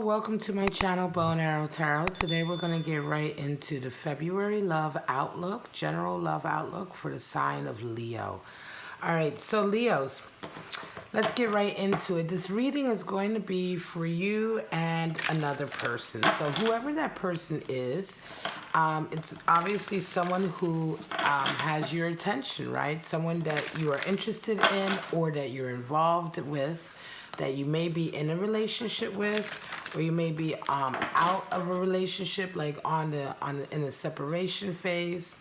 welcome to my channel, Bow and Arrow Tarot. Today we're going to get right into the February love outlook, general love outlook for the sign of Leo. All right, so Leos, let's get right into it. This reading is going to be for you and another person. So whoever that person is, it's obviously someone who has your attention, right? Someone that you are interested in or that you're involved with, that you may be in a relationship with, or you may be out of a relationship, like in a separation phase.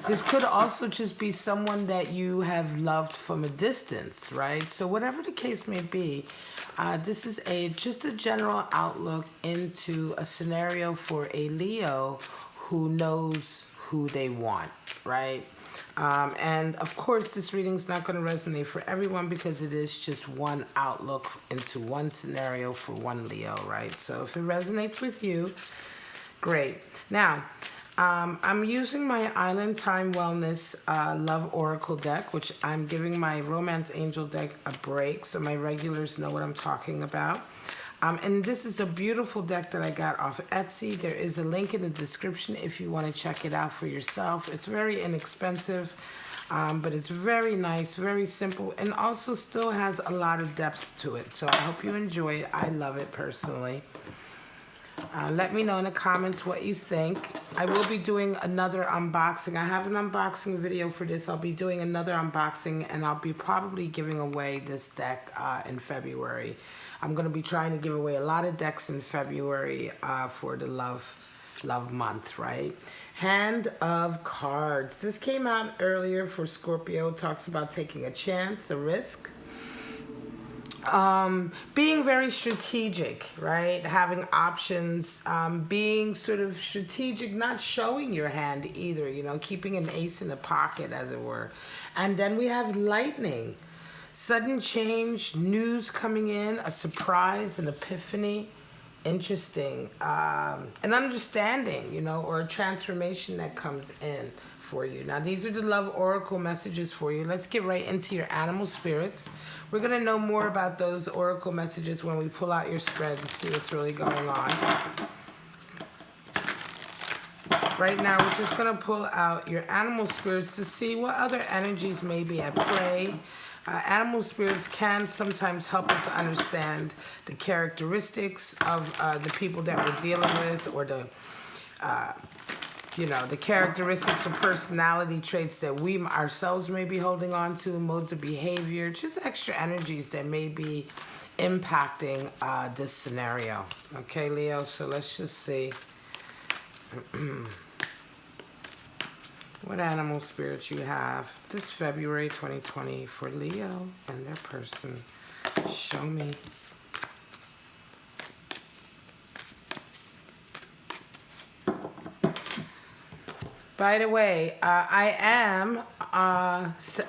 This could also just be someone that you have loved from a distance, right? So whatever the case may be, this is just a general outlook into a scenario for a Leo who knows who they want, right? And of course, this reading's not going to resonate for everyone because it is just one outlook into one scenario for one Leo, right? So if it resonates with you, great. Now, I'm using my Island Time Wellness Love Oracle deck, which I'm giving my Romance Angel deck a break so my regulars know what I'm talking about. And this is a beautiful deck that I got off Etsy. There is a link in the description if you want to check it out for yourself. It's very inexpensive, but it's very nice, very simple, and also still has a lot of depth to it. So I hope you enjoy it. I love it personally. Let me know in the comments what you think. I will be doing another unboxing. I have an unboxing video for this. I'll be doing another unboxing, and I'll be probably giving away this deck in February. I'm going to be trying to give away a lot of decks in February for the love month, right? Hand of Cards. This came out earlier for Scorpio. It talks about taking a chance, a risk. Being very strategic, right? Having options, being sort of strategic, not showing your hand either, you know, keeping an ace in the pocket, as it were. And then we have Lightning. Sudden change, news coming in, a surprise, an epiphany, interesting, an understanding, you know, or a transformation that comes in for you. Now, these are the love oracle messages for you. Let's get right into your animal spirits. We're going to know more about those oracle messages when we pull out your spread and see what's really going on. Right now, we're just going to pull out your animal spirits to see what other energies may be at play. Animal spirits can sometimes help us understand the characteristics of the people that we're dealing with, or the the characteristics or personality traits that we ourselves may be holding on to, modes of behavior, just extra energies that may be impacting this scenario. Okay, Leo, so let's just see what animal spirits you have this February 2020 for Leo and their person. Show me. By the way, I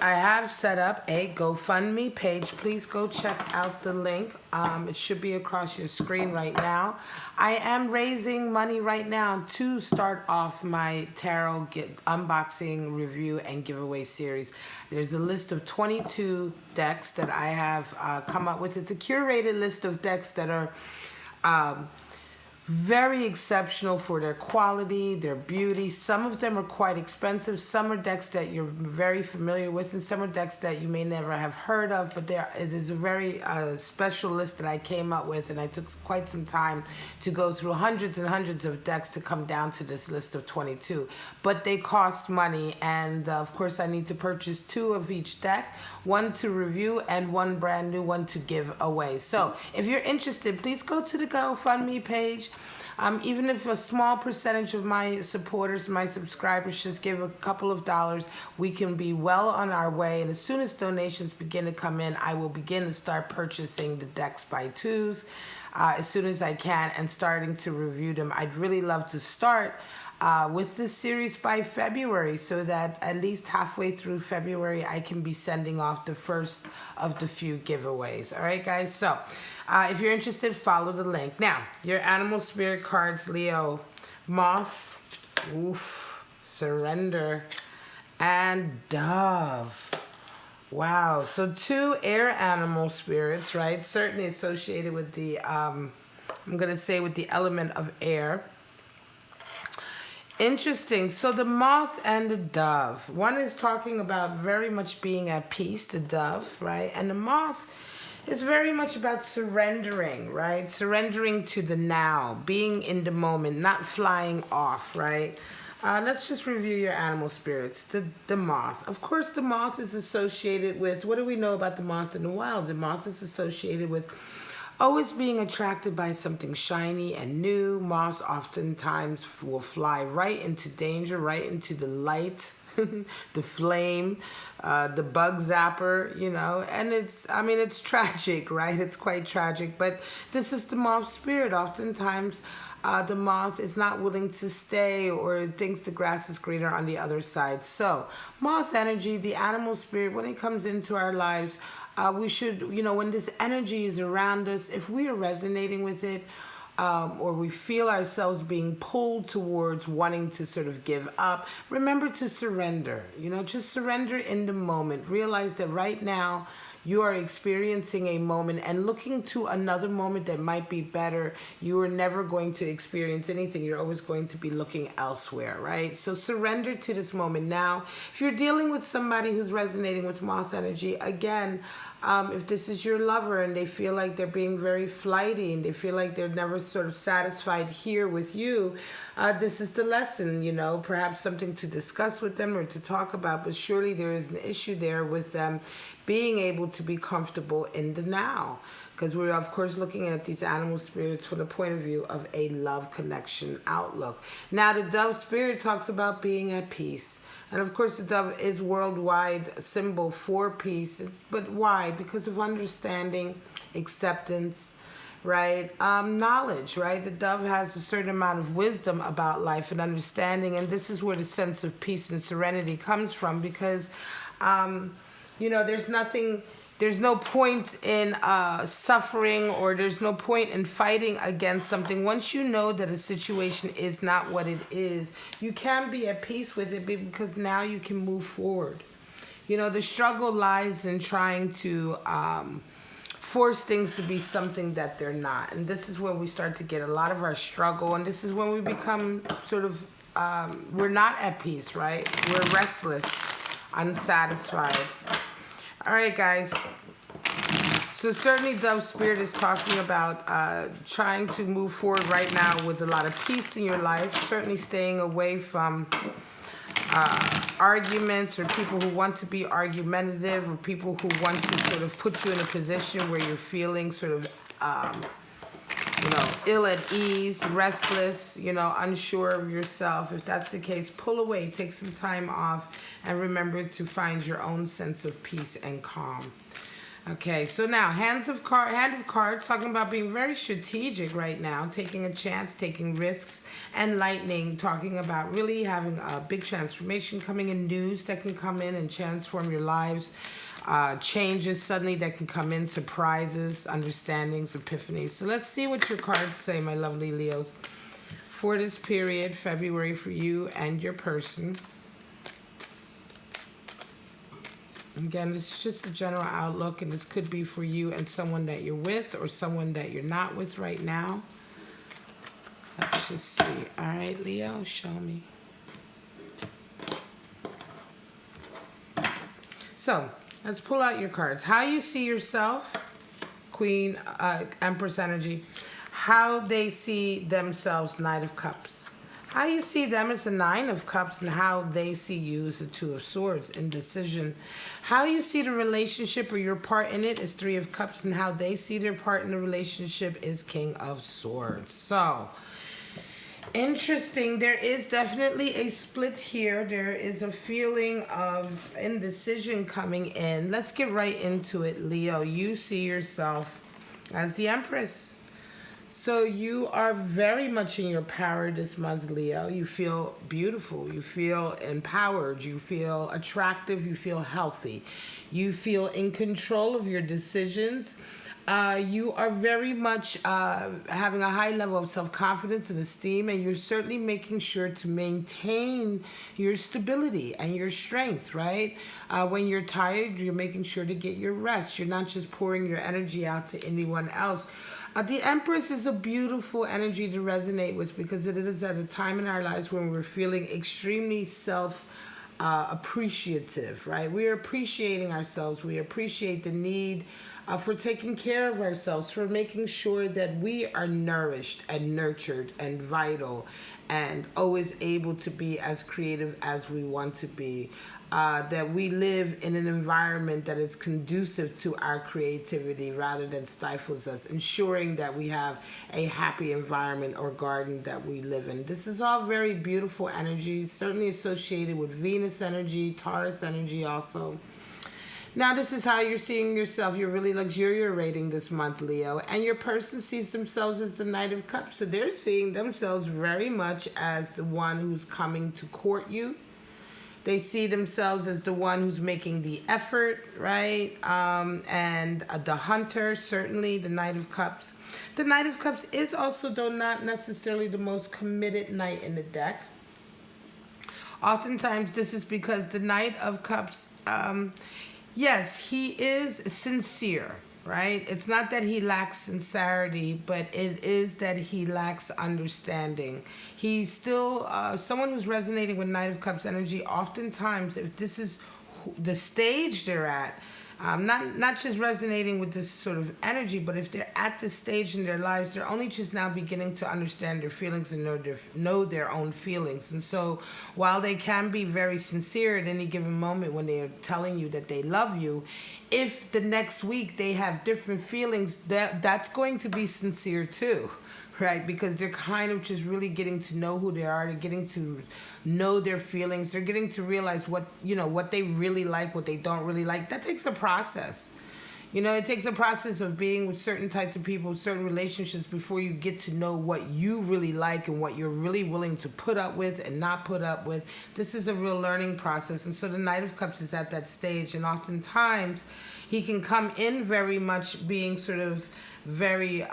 have set up a GoFundMe page. Please go check out the link. It should be across your screen right now. I am raising money right now to start off my tarot unboxing, review, and giveaway series. There's a list of 22 decks that I have come up with. It's a curated list of decks that are very exceptional for their quality, their beauty. Some of them are quite expensive. Some are decks that you're very familiar with, and some are decks that you may never have heard of, but it is a very special list that I came up with, and I took quite some time to go through hundreds and hundreds of decks to come down to this list of 22. But they cost money, and of course I need to purchase 2 of each deck, 1 to review and 1 brand new one to give away. So if you're interested, please go to the GoFundMe page. Even if a small percentage of my supporters, my subscribers, just give a couple of dollars, we can be well on our way. And as soon as donations begin to come in, I will begin to start purchasing the decks by twos as soon as I can and starting to review them. I'd really love to start with this series by February, so that at least halfway through February I can be sending off the first of the few giveaways. All right, guys? So if you're interested, follow the link. Now, your animal spirit cards, Leo: Moth, Surrender, and Dove. Wow, so 2 air animal spirits, right? Certainly associated with the I'm going to say with the element of air. Interesting. So the moth and the dove. One is talking about very much being at peace, the dove, right? And the moth is very much about surrendering, right? Surrendering to the now, being in the moment, not flying off, right? Let's just review your animal spirits. The moth. Of course, the moth is associated with, what do we know about the moth in the wild? The moth is associated with always being attracted by something shiny and new. Moths oftentimes will fly right into danger, right into the light, the flame, the bug zapper, you know. And it's tragic, right? It's quite tragic. But this is the moth spirit. Oftentimes, the moth is not willing to stay or thinks the grass is greener on the other side. So, moth energy, the animal spirit, when it comes into our lives, we should, when this energy is around us, if we are resonating with it, or we feel ourselves being pulled towards wanting to sort of give up, remember to surrender. Just surrender in the moment. Realize that right now you are experiencing a moment and looking to another moment that might be better. You are never going to experience anything. You're always going to be looking elsewhere, right? So surrender to this moment now. If you're dealing with somebody who's resonating with moth energy, again, if this is your lover and they feel like they're being very flighty and they feel like they're never sort of satisfied here with you, this is the lesson, perhaps something to discuss with them or to talk about, but surely there is an issue there with them being able to be comfortable in the now. Because we're, of course, looking at these animal spirits from the point of view of a love connection outlook. Now, the dove spirit talks about being at peace. And of course, the dove is worldwide symbol for peace. But why? Because of understanding, acceptance, right? Knowledge, right? The dove has a certain amount of wisdom about life and understanding. And this is where the sense of peace and serenity comes from. Because, there's no point in suffering, or there's no point in fighting against something. Once you know that a situation is not what it is, you can be at peace with it because now you can move forward. The struggle lies in trying to force things to be something that they're not. And this is when we start to get a lot of our struggle. And this is when we become sort of, we're not at peace, right? We're restless, unsatisfied. All right, guys. So certainly Dove Spirit is talking about trying to move forward right now with a lot of peace in your life. Certainly staying away from arguments or people who want to be argumentative or people who want to sort of put you in a position where you're feeling sort of, ill at ease, restless, unsure of yourself. If that's the case, pull away, take some time off, and remember to find your own sense of peace and calm. Okay, so now hand of cards, talking about being very strategic right now, taking a chance, taking risks, and lightning, talking about really having a big transformation coming in, news that can come in and transform your lives, changes suddenly that can come in, surprises, understandings, epiphanies. So let's see what your cards say, my lovely Leos, for this period, February, for you and your person. Again, this is just a general outlook, and this could be for you and someone that you're with or someone that you're not with right now. Let's just see. All right, Leo, show me. So, let's pull out your cards. How you see yourself, Queen, Empress energy. How they see themselves, Knight of Cups. How you see them as the Nine of Cups, and how they see you as the Two of Swords, indecision. How you see the relationship or your part in it is Three of Cups, and how they see their part in the relationship is King of Swords. So, interesting. There is definitely a split here. There is a feeling of indecision coming in. Let's get right into it, Leo. You see yourself as the Empress. So you are very much in your power this month, Leo. You feel beautiful. You feel empowered. You feel attractive. You feel healthy. You feel in control of your decisions. You are very much having a high level of self-confidence and esteem, and you're certainly making sure to maintain your stability and your strength, right? When you're tired, you're making sure to get your rest. You're not just pouring your energy out to anyone else. The Empress is a beautiful energy to resonate with because it is at a time in our lives when we're feeling extremely appreciative, right? We're appreciating ourselves. We appreciate the need for taking care of ourselves, for making sure that we are nourished and nurtured and vital and always able to be as creative as we want to be. That we live in an environment that is conducive to our creativity rather than stifles us, ensuring that we have a happy environment or garden that we live in. This is all very beautiful energies, certainly associated with Venus energy, Taurus energy also. Now, this is how you're seeing yourself. You're really luxuriating this month, Leo. And your person sees themselves as the Knight of Cups. So they're seeing themselves very much as the one who's coming to court you. They see themselves as the one who's making the effort, right? And the hunter, certainly, the Knight of Cups. The Knight of Cups is also, though, not necessarily the most committed knight in the deck. Oftentimes, this is because the Knight of Cups, yes, he is sincere, right? It's not that he lacks sincerity, but it is that he lacks understanding. He's still someone who's resonating with Knight of Cups energy. Oftentimes, if this is the stage they're at, not just resonating with this sort of energy, but if they're at this stage in their lives, they're only just now beginning to understand their feelings and know their own feelings. And so while they can be very sincere at any given moment when they're telling you that they love you, if the next week they have different feelings, that's going to be sincere too. Right, because they're kind of just really getting to know who they are. They're getting to know their feelings. They're getting to realize what they really like, what they don't really like. That takes a process. It takes a process of being with certain types of people, certain relationships, before you get to know what you really like and what you're really willing to put up with and not put up with. This is a real learning process. And so the Knight of Cups is at that stage. And oftentimes he can come in very much being sort of very...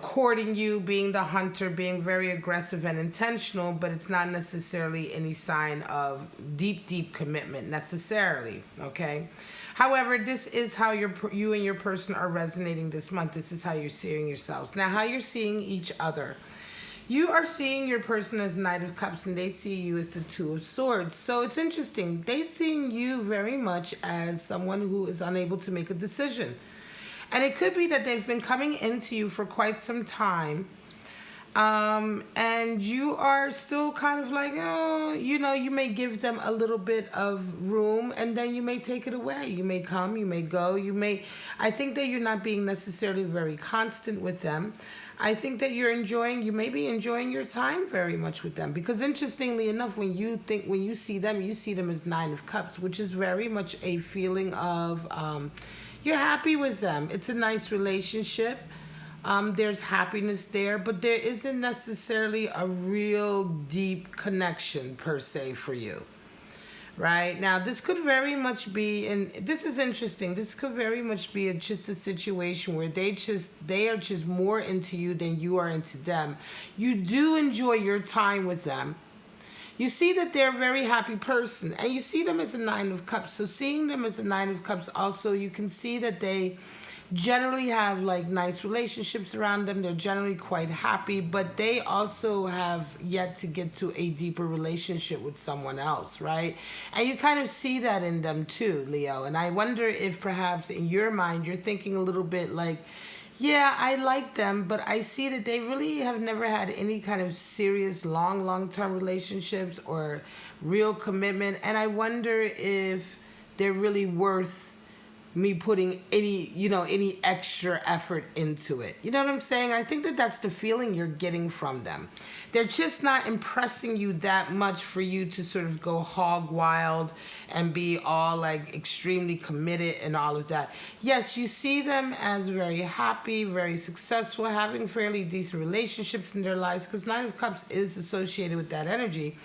courting you, being the hunter, being very aggressive and intentional, but it's not necessarily any sign of deep commitment necessarily, okay? However, this is how you and your person are resonating this month. This is how you're seeing yourselves. Now, how you're seeing each other. You are seeing your person as Knight of Cups, and they see you as the Two of Swords. So it's interesting. They're seeing you very much as someone who is unable to make a decision. And it could be that they've been coming into you for quite some time. And you are still kind of like, you may give them a little bit of room and then you may take it away. You may come, you may go, I think that you're not being necessarily very constant with them. I think that you may be enjoying your time very much with them. Because interestingly enough, when you see them as Nine of Cups, which is very much a feeling of, you're happy with them. It's a nice relationship. There's happiness there, but there isn't necessarily a real deep connection per se for you. Right? Now, this could very much be, and this is interesting, this could very much be just a situation where they are just more into you than you are into them. You do enjoy your time with them. You see that they're a very happy person, and you see them as a Nine of Cups. So seeing them as a Nine of Cups also, you can see that they generally have like nice relationships around them. They're generally quite happy, but they also have yet to get to a deeper relationship with someone else, right? And you kind of see that in them too, Leo. And I wonder if perhaps in your mind you're thinking a little bit like, yeah, I like them, but I see that they really have never had any kind of serious long-term relationships or real commitment. And I wonder if they're really worth me putting any extra effort into it. You know what I'm saying? I think that that's the feeling you're getting from them. They're just not impressing you that much for you to sort of go hog wild and be all like extremely committed and all of that. Yes, you see them as very happy, very successful, having fairly decent relationships in their lives, because Nine of Cups is associated with that energy.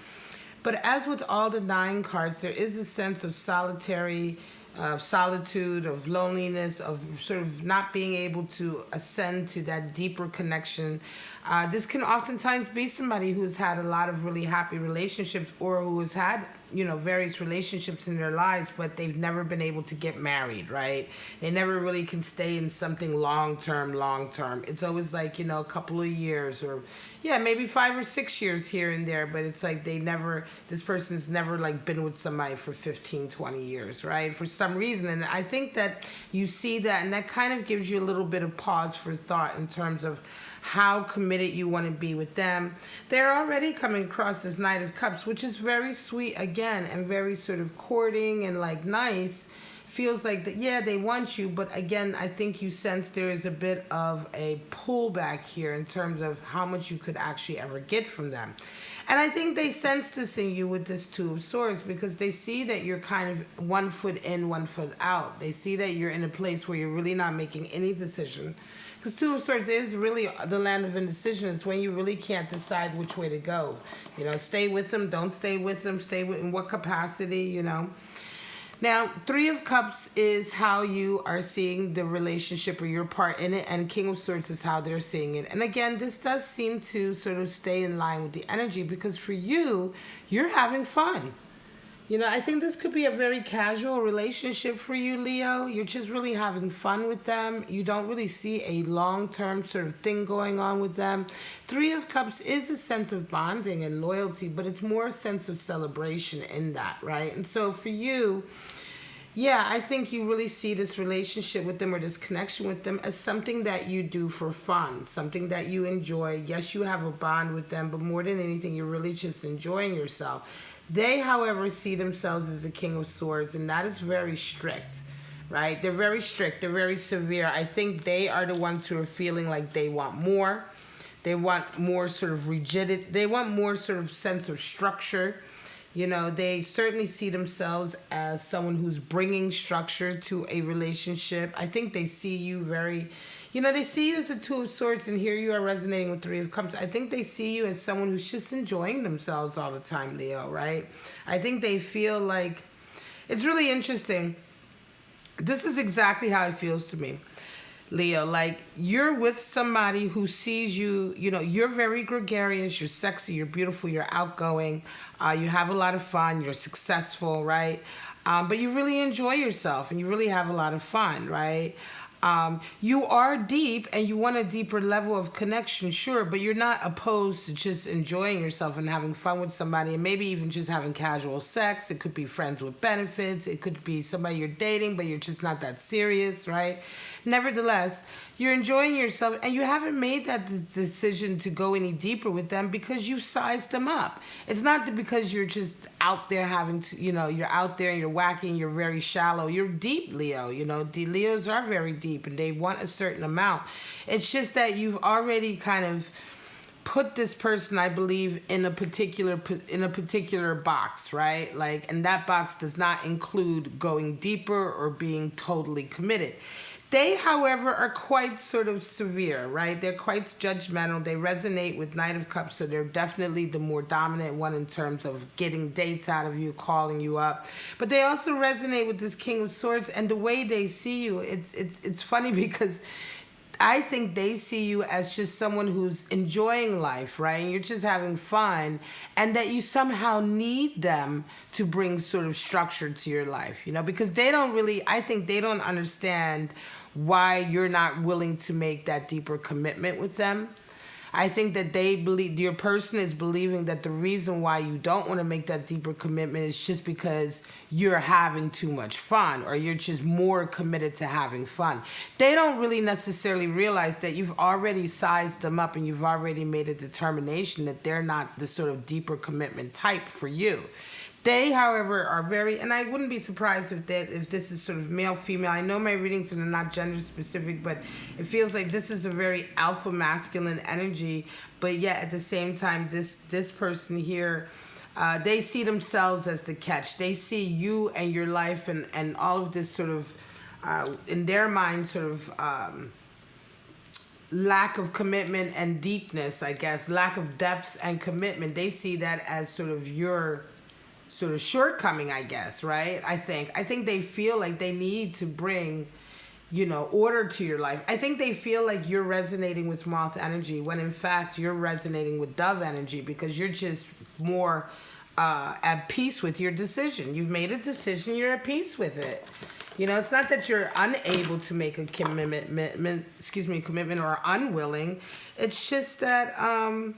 But as with all the 9 cards, there is a sense of solitary of solitude, of loneliness, of sort of not being able to ascend to that deeper connection. This can oftentimes be somebody who's had a lot of really happy relationships, or who has had, various relationships in their lives, but they've never been able to get married, right? They never really can stay in something long term. It's always like, a couple of years, or yeah, maybe 5 or 6 years here and there, but it's like this person's never like been with somebody for 15, 20 years, right? For some reason. And I think that you see that, and that kind of gives you a little bit of pause for thought in terms of how committed you want to be with them. They're already coming across this Knight of Cups, which is very sweet again, and very sort of courting and like nice. Feels like that, yeah, they want you, but again, I think you sense there is a bit of a pullback here in terms of how much you could actually ever get from them. And I think they sense this in you with this Two of Swords, because they see that you're kind of 1 foot in, 1 foot out. They see that you're in a place where you're really not making any decision. Because Two of Swords is really the land of indecision. It's when you really can't decide which way to go. Stay with them, don't stay with them, in what capacity, Now, Three of Cups is how you are seeing the relationship or your part in it, and King of Swords is how they're seeing it. And again, this does seem to sort of stay in line with the energy, because for you, you're having fun. I think this could be a very casual relationship for you, Leo. You're just really having fun with them. You don't really see a long-term sort of thing going on with them. Three of Cups is a sense of bonding and loyalty, but it's more a sense of celebration in that, right? And so for you, yeah, I think you really see this relationship with them, or this connection with them, as something that you do for fun, something that you enjoy. Yes, you have a bond with them, but more than anything, you're really just enjoying yourself. They, however, see themselves as a King of Swords, and that is very strict, right? They're very strict. They're very severe. I think they are the ones who are feeling like they want more. They want more sort of rigidity. They want more sort of sense of structure. They certainly see themselves as someone who's bringing structure to a relationship. I think they see you very, they see you as a Two of Swords, and here you are resonating with Three of Cups. I think they see you as someone who's just enjoying themselves all the time, Leo, right? I think they feel like, it's really interesting. This is exactly how it feels to me, Leo. Like, you're with somebody who sees you, you're very gregarious, you're sexy, you're beautiful, you're outgoing, you have a lot of fun, you're successful, right? But you really enjoy yourself, and you really have a lot of fun, right? You are deep, and you want a deeper level of connection, sure, but you're not opposed to just enjoying yourself and having fun with somebody, and maybe even just having casual sex. It could be friends with benefits. It could be somebody you're dating, but you're just not that serious, right? Nevertheless, you're enjoying yourself, and you haven't made that decision to go any deeper with them because you've sized them up. It's not because you're just out there having to, you're out there and you're whacking, you're very shallow. You're deep, Leo. The Leos are very deep, and they want a certain amount. It's just that you've already kind of put this person, I believe, in a particular box, right? And that box does not include going deeper or being totally committed. They, however, are quite sort of severe, right? They're quite judgmental. They resonate with Knight of Cups, so they're definitely the more dominant one in terms of getting dates out of you, calling you up. But they also resonate with this King of Swords, and the way they see you, it's funny because I think they see you as just someone who's enjoying life, right? And you're just having fun, and that you somehow need them to bring sort of structure to your life, because I think they don't understand why you're not willing to make that deeper commitment with them. I think that they believe, your person is believing that the reason why you don't want to make that deeper commitment is just because you're having too much fun, or you're just more committed to having fun. They don't really necessarily realize that you've already sized them up, and you've already made a determination that they're not the sort of deeper commitment type for you. They, however, are very, and I wouldn't be surprised if this is sort of male, female. I know my readings are not gender specific, but it feels like this is a very alpha masculine energy. But yet at the same time, this person here, they see themselves as the catch. They see you and your life and all of this sort of, in their mind, sort of lack of commitment and deepness, I guess, lack of depth and commitment. They see that as sort of your sort of shortcoming, I guess, right? I think they feel like they need to bring, order to your life. I think they feel like you're resonating with moth energy when in fact you're resonating with dove energy, because you're just more at peace with your decision. You've made a decision, you're at peace with it. It's not that you're unable to make a commitment or unwilling. It's just that,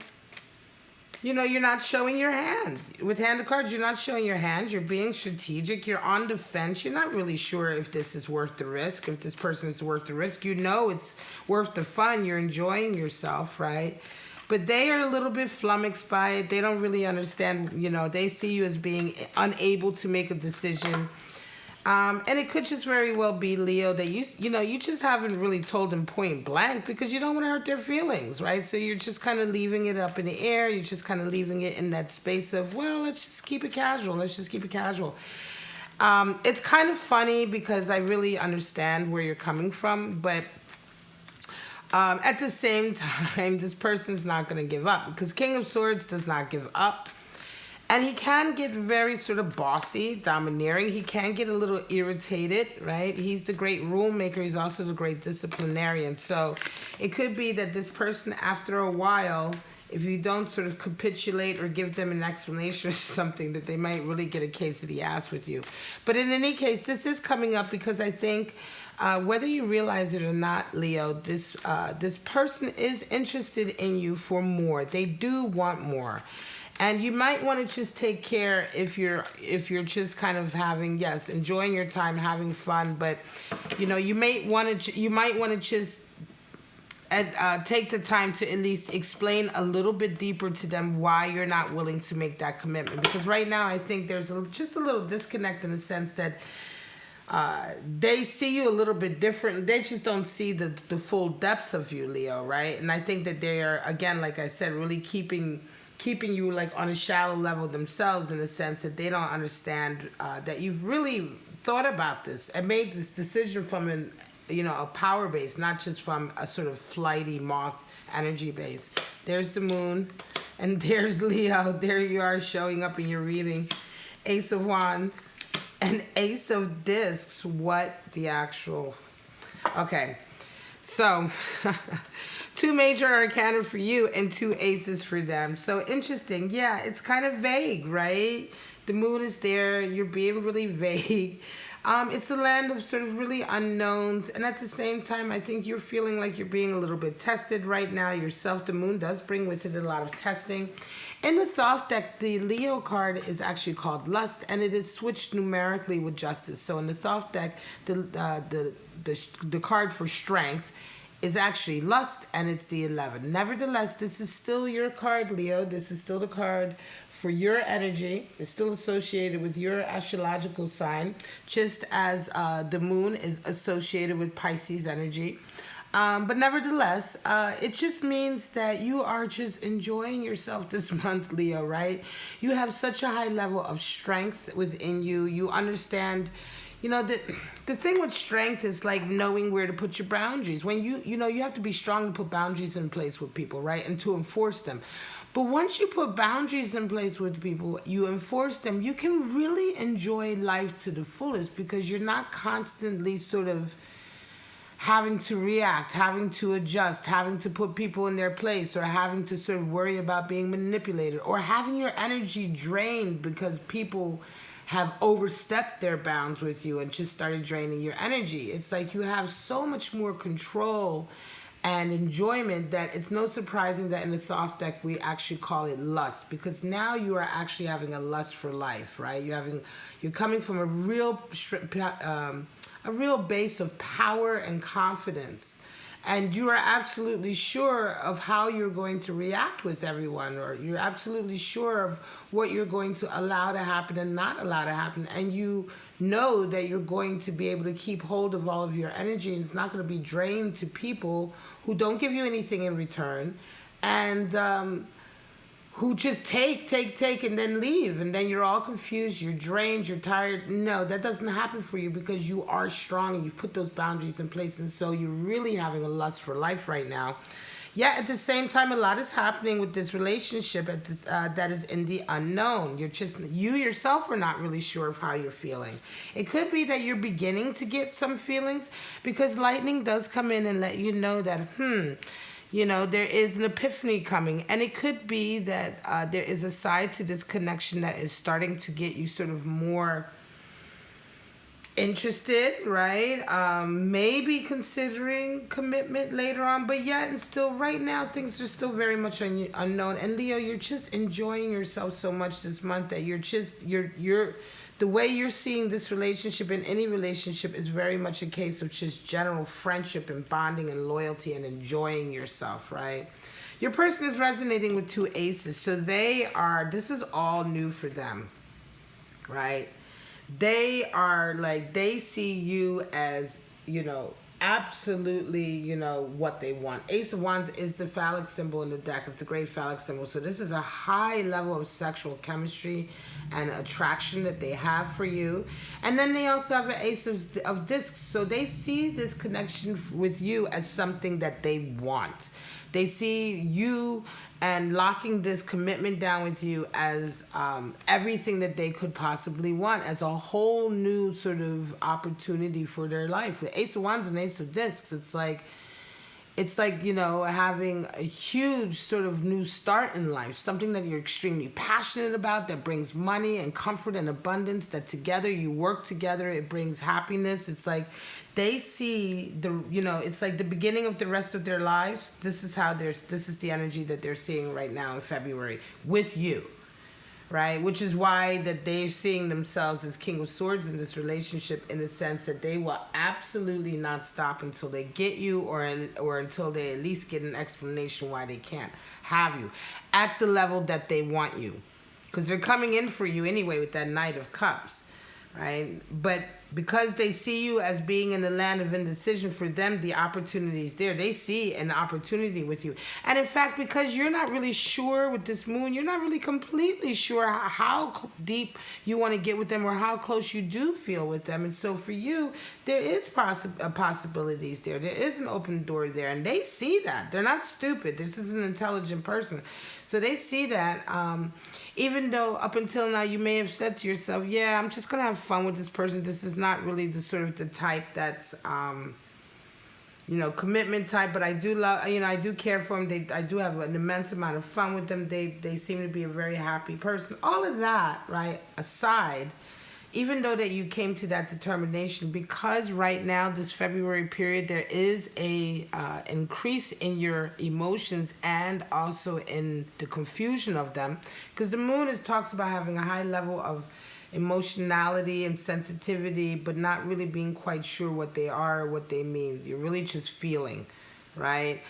you're not showing your hand. With hand of cards, you're not showing your hand. You're being strategic. You're on the fence. You're not really sure if this is worth the risk, if this person is worth the risk. It's worth the fun. You're enjoying yourself, right? But they are a little bit flummoxed by it. They don't really understand, they see you as being unable to make a decision. And it could just very well be, Leo, that you just haven't really told them point blank because you don't want to hurt their feelings, right? So you're just kind of leaving it up in the air. You're just kind of leaving it in that space of, well, let's just keep it casual. Let's just keep it casual. It's kind of funny because I really understand where you're coming from, but at the same time, this person's not going to give up, because King of Swords does not give up. And he can get very sort of bossy, domineering. He can get a little irritated, right? He's the great rule maker. He's also the great disciplinarian. So it could be that this person, after a while, if you don't sort of capitulate or give them an explanation or something, that they might really get a case of the ass with you. But in any case, this is coming up because I think whether you realize it or not, Leo, this person is interested in you for more. They do want more. And you might want to just take care if you're just kind of enjoying your time, having fun, but you might want to just take the time to at least explain a little bit deeper to them why you're not willing to make that commitment. Because right now I think there's just a little disconnect in the sense that they see you a little bit different. They just don't see the full depth of you, Leo, right? And I think that they are, again, like I said, really keeping you like on a shallow level themselves, in the sense that they don't understand that you've really thought about this and made this decision from a power base, not just from a sort of flighty moth energy base. There's the moon, and there's Leo. There you are showing up in your reading. Ace of Wands and Ace of Discs. What the actual... Okay, so... 2 major arcana for you and 2 aces for them. So interesting. Yeah, it's kind of vague, right? The moon is there. You're being really vague. It's a land of sort of really unknowns. And at the same time, I think you're feeling like you're being a little bit tested right now yourself. The moon does bring with it a lot of testing. In the Thoth deck, the Leo card is actually called Lust, and it is switched numerically with Justice. So in the Thoth deck, the card for Strength is actually Lust, and it's the 11. Nevertheless, this is still your card, Leo. This is still the card for your energy. It's still associated with your astrological sign, just as the moon is associated with Pisces energy. But nevertheless, it just means that you are just enjoying yourself this month, Leo, right? You have such a high level of strength within you. You understand... the thing with strength is like knowing where to put your boundaries. When you have to be strong to put boundaries in place with people, right? And to enforce them. But once you put boundaries in place with people, you enforce them, you can really enjoy life to the fullest, because you're not constantly sort of having to react, having to adjust, having to put people in their place, or having to sort of worry about being manipulated, or having your energy drained because people have overstepped their bounds with you and just started draining your energy. It's like you have so much more control and enjoyment that it's no surprising that in the Thoth deck we actually call it Lust, because now you are actually having a lust for life, right? You're coming from a real base of power and confidence. And you are absolutely sure of how you're going to react with everyone, or you're absolutely sure of what you're going to allow to happen and not allow to happen. And you know that you're going to be able to keep hold of all of your energy, and it's not going to be drained to people who don't give you anything in return, and who just take, and then leave. And then you're all confused, you're drained, you're tired. No, that doesn't happen for you, because you are strong and you've put those boundaries in place. And so you're really having a lust for life right now. Yeah, at the same time, a lot is happening with this relationship that is in the unknown. You yourself are not really sure of how you're feeling. It could be that you're beginning to get some feelings because lightning does come in and let you know that, there is an epiphany coming. And it could be that there is a side to this connection that is starting to get you sort of more interested, right? Maybe considering commitment later on, but yet and still right now things are still very much unknown. And Leo, you're just enjoying yourself so much this month that you're the way you're seeing this relationship, in any relationship, is very much a case of just general friendship and bonding and loyalty and enjoying yourself, right? Your person is resonating with 2 aces, so this is all new for them, right? They see you as, absolutely, what they want. Ace of Wands is the phallic symbol in the deck. It's the great phallic symbol. So this is a high level of sexual chemistry and attraction that they have for you. And then they also have an Ace of Discs. So they see this connection with you as something that they want. They see you and locking this commitment down with you as everything that they could possibly want, as a whole new sort of opportunity for their life. The Ace of Wands and Ace of Discs, it's like, having a huge sort of new start in life, something that you're extremely passionate about, that brings money and comfort and abundance, that together you work together, it brings happiness. It's like they see it's like the beginning of the rest of their lives. This is the energy that they're seeing right now in February with you. Right, which is why that they're seeing themselves as King of Swords in this relationship, in the sense that they will absolutely not stop until they get you, or until they at least get an explanation why they can't have you at the level that they want you, because they're coming in for you anyway with that Knight of Cups, right? But because they see you as being in the land of indecision, for them the opportunity is there. They see an opportunity with you. And in fact, because you're not really sure with this moon, you're not really completely sure how deep you want to get with them, or how close you do feel with them. And so for you, there is possibilities there. There is an open door there. And they see that. They're not stupid. This is an intelligent person. So they see that. Even though up until now you may have said to yourself, yeah, I'm just going to have fun with this person. This is not really the type that's, commitment type. But I do love, I do care for them. I do have an immense amount of fun with them. They seem to be a very happy person. All of that, right, aside, even though that you came to that determination, because right now, this February period, there is a increase in your emotions and also in the confusion of them. Because the moon talks about having a high level of emotionality and sensitivity, but not really being quite sure what they are or what they mean. You're really just feeling. Right?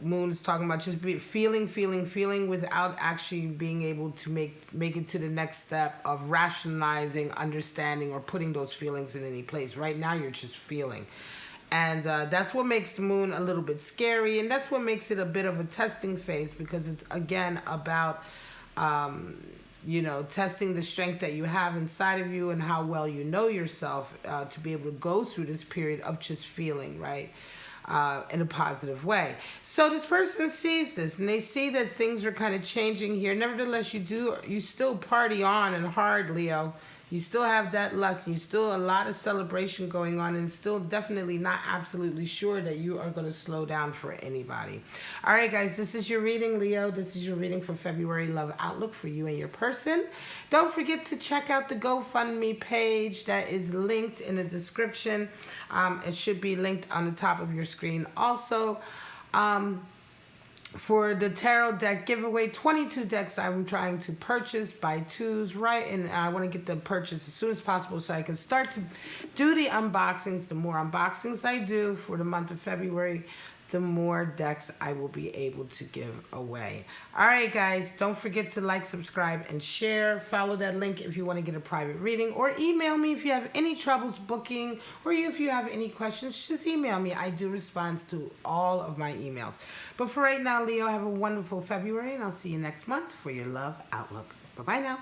Moon's talking about just feeling without actually being able to make it to the next step of rationalizing, understanding, or putting those feelings in any place. Right now, you're just feeling. And that's what makes the moon a little bit scary, and that's what makes it a bit of a testing phase, because it's, again, about testing the strength that you have inside of you and how well you know yourself to be able to go through this period of just feeling, right? In a positive way. So this person sees this, and they see that things are kind of changing here. Nevertheless, you still party on and hard, Leo. You still have that lust. You still a lot of celebration going on, and still definitely not absolutely sure that you are going to slow down for anybody. All right, guys, this is your reading, Leo. This is your reading for February Love Outlook for you and your person. Don't forget to check out the GoFundMe page that is linked in the description. It should be linked on the top of your screen. Also, for the tarot deck giveaway, 22 decks I'm trying to purchase by twos, right? And I want to get them purchased as soon as possible so I can start to do the unboxings. The more unboxings I do for the month of February, the more decks I will be able to give away. All right, guys, don't forget to like, subscribe, and share. Follow that link if you want to get a private reading, or email me if you have any troubles booking, or if you have any questions, just email me. I do respond to all of my emails. But for right now, Leo, have a wonderful February, and I'll see you next month for your Love Outlook. Bye-bye now.